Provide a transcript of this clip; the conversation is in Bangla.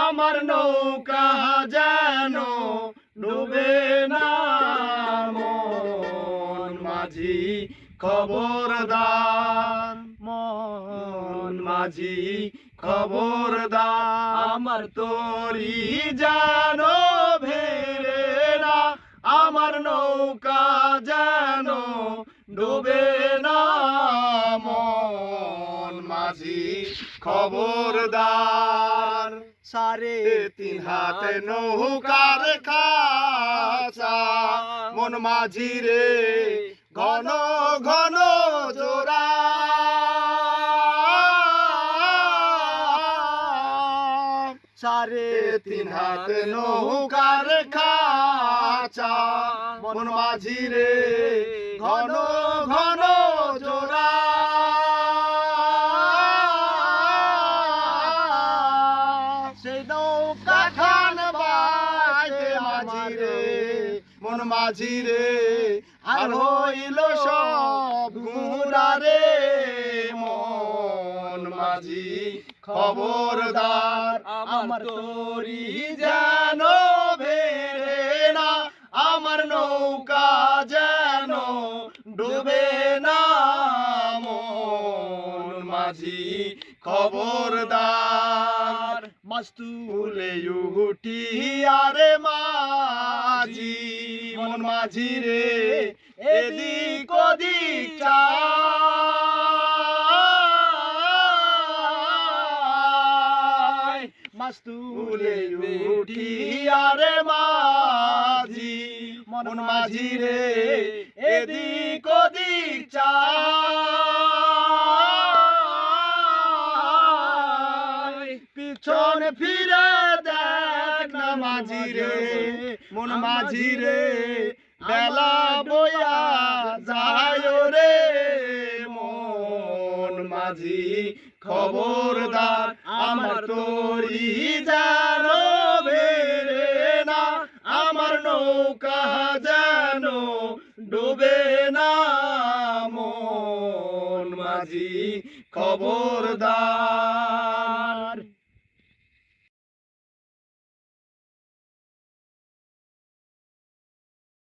আমার নৌকা যেন ডুবে না মন মাঝি খবরদার মন মাঝি খবরদার আমার তরি যেন ভেড়ে না আমার নৌকা যেন ডুবে না মন মাঝি খবরদার সাড়ে 3 হাত নৌকার খাঁচা মন মাঝি রে ঘন ঘন জোড়া সাড়ে 3 হাত নৌকার খাঁচা মন মাঝি রে ঘন ঘন জোড়া সেই নৌকা খান বাইতে মাঝি রে মন মাঝি রে আর হইল সব গুড়া রে মন মাঝি খবরদার আমার তরি যেন ভেড়ে না আমার নৌকা যেন ডুবে না মন মাঝি খবরদার মাছ তুলে উঠি আরে মাঝি মন মাঝি রে এদিক ওদিক চাই মাছ তুলে উঠি আরে মাঝি মন মাঝি রে এদিক ওদিক চাই পিছন ফিরে দেখ না মাঝি রে মন মাঝি রে বেলা বয়া যায় রে মন মাঝি খবরদার আমার তরি যেন ভেড়ে না আমার নৌকা যেন ডুবে না মন মাঝি খবরদার।